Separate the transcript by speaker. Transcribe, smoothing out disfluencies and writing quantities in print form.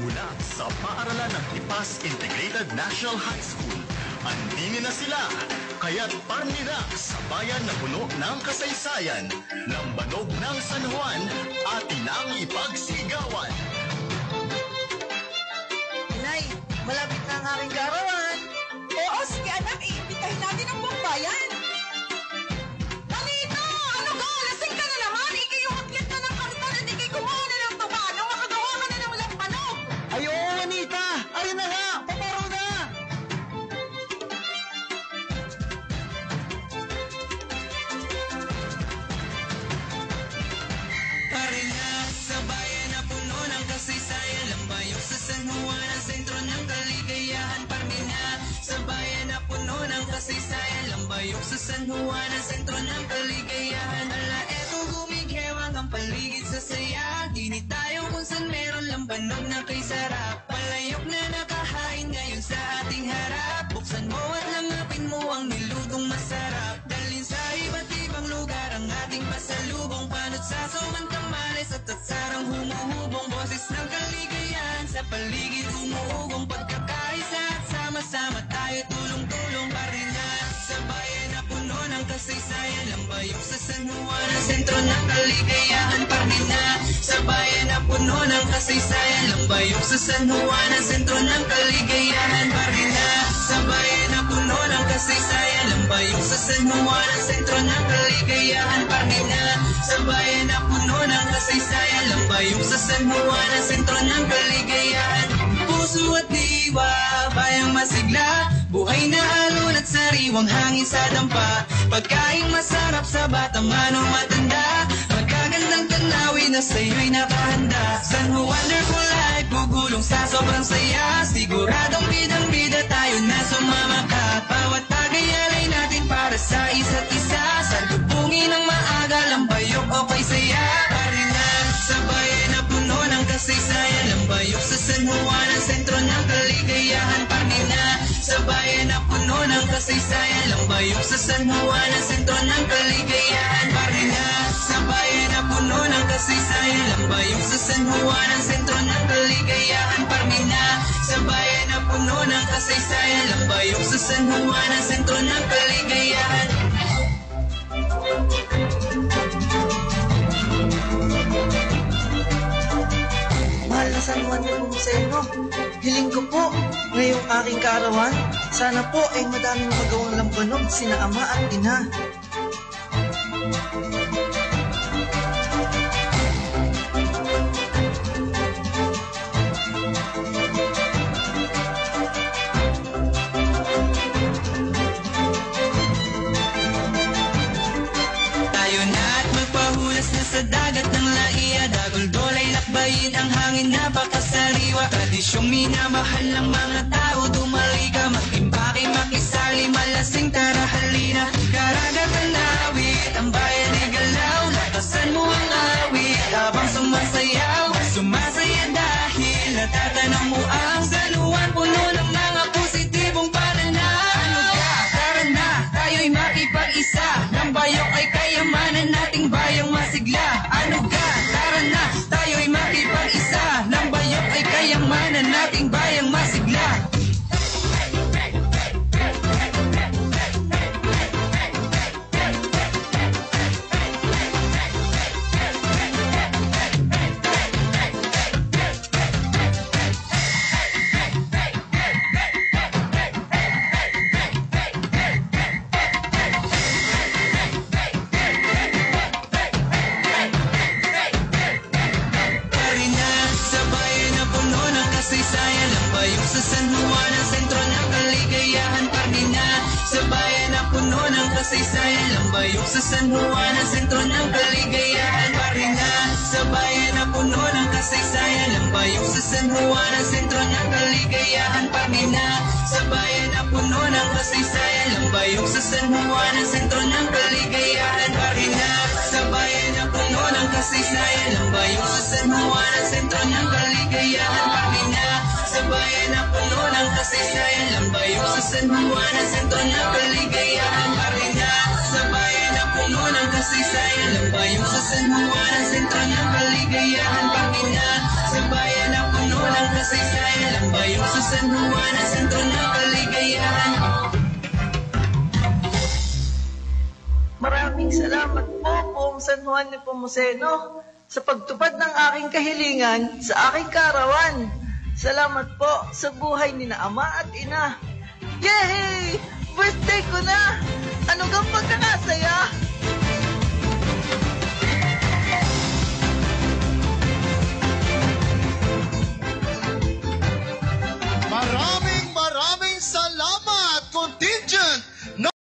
Speaker 1: Mula sa paaralan ng Tipas Integrated National High School, andini na sila, kaya't parmi na sa bayan na puno ng kasaysayan, lambanog ng San Juan, atin ang ipagsigawan.
Speaker 2: Inay, malapit na ang aking garawan.
Speaker 3: Oo, sige anak, iimbitahin natin ang buong bayan. Manito! Ano ka? Lasing ka na naman! Ikay yung akyat na ng karton at ikay kumuha na ng tuba. Nang makagawa ka na ng lambanog.
Speaker 2: Ay, oo, Anita! Ayun na nga! Paparo na!
Speaker 4: Pare na sa bayan na puno ng kasaysayan, lambayok sa San Juan, ang sentro ng kaligayahan. Pare na sa bayan na puno ng kasaysayan, lambayok sa San Juan, ang sentro ng kaligayahan. Ala, eto gumigewang ang paligid sa saya, dini tayo kung saan meron lambanog na kay sarap. Palayok na nakahain ngayon sa ating harap, buksan mo at langapin mo ang nilutong masarap. Dalhin sa iba't ibang lugar ang ating pasalubong, panot sa tamales at tatsarang humuhubong, boses ng kaligayahan sa paligid umuugong, pagkakaisa at sama-sama tayo tulong-tulong. Parina sa bayan na puno ng kasaysayan, lambayok sa San Juan, ang sentro ng kaligayahan. Parina sa bayan na puno ng kasaysayan, lambayok sa San Juan, ang sentro ng kaligayahan. Parina sa bayan na puno ng kasaysayan, lambayok sa San Juan, ang sentro ng kaligayahan. Parina sa bayan na puno ng kasaysayan, lambayok sa San Juan, ang sentro ng kaligayahan. Puso at diwa, bayang masigla, buhay na alon at sariwang hangin sa dampa, pagkain masarap sa bata man o matanda, magkagandang tanawin na sa'yo'y nakahanda. San Juan, wonderful life, gugulong sa sobrang saya, siguradong bidang-bida tayo na sumama ka. Bawat tagayalay natin para sa isa't isa, salubungin ng maaga, lambayok o kay saya. Parinan sa bayan na puno ng kasaysayan, lambayok sa San Juan, ang sentro ng kaligayahan. Parinan sa bayan na puno ng kasaysayan, lambayok sa San Juan, ang sentro ng kaligayahan. Parinan sa bayan na puno ng kasaysayan, lambayok sa San Juan, ang sentro ng kaligayahan. Parinan sa bayan na puno ng kasaysayan, lambayok sa San Juan, ang sentro ng kaligayahan.
Speaker 2: Mahal na San Juan ko sa inyo. Hiling ko po, ngayong aking kaarawan, sana po ay madaming magawang lambanog sina ama at ina.
Speaker 4: Tayo na at magpahulas na sa dagat ng laiya, dagol-dolay lakbayin ang hangin, napakasariwa. Tradisyong minamahal ng mga tao, dumalika, mag-impake, makisali, malasing, tara halina. Karagatan na awit, ang bayan ay galaw, lakasan mo ang awit habang sumasayaw. Sumasaya dahil natatanaw mo ang San Juan, puno ng mga positibong pananaw. Ano ka? Tara na, tayo'y makipag-isa, lambayok ay kayamanan nating bayang masigla. Ano ka? Tara na, tayo'y makipag-isa, lambayok ay kayamanan nating bayang masigla. Parina sa bayan na puno ng kasaysayan, lambayok sa San Juan, ang sentro ng kaligayahan. Parina sa bayan na puno ng kasaysayan, lambayok sa San Juan, ang sentro ng kaligayahan. Parina sa bayan na puno ng kasaysayan, lambayok sa San Juan, ang sentro ng kaligayahan. Parina sa bayan na puno ng kasaysayan, lambayok sa San Juan, ang sentro ng kaligayahan. Parina sa bayan na puno ng kasaysayan, lambayok sa San Juan, ang sentro ng kaligayahan. Parina sa bayan na puno ng kasaysayan, lambayok sa San Juan, ang sentro ng kaligayahan. Parina sa bayan na puno ng kasaysayan, lambayok sa San Juan, ang sentro ng kaligayahan. Parina sa bayan na puno ng kasaysayan, kasaysayan, lambayong sa San Juan ang sentro ng kaligayahan.
Speaker 2: Maraming salamat po, Poong San Juan Nepomuceno, sa pagtupad ng aking kahilingan sa aking kaarawan. Salamat po sa buhay ni na ama at ina. Yay! Birthday ko na! Ano gang pagkakasaya?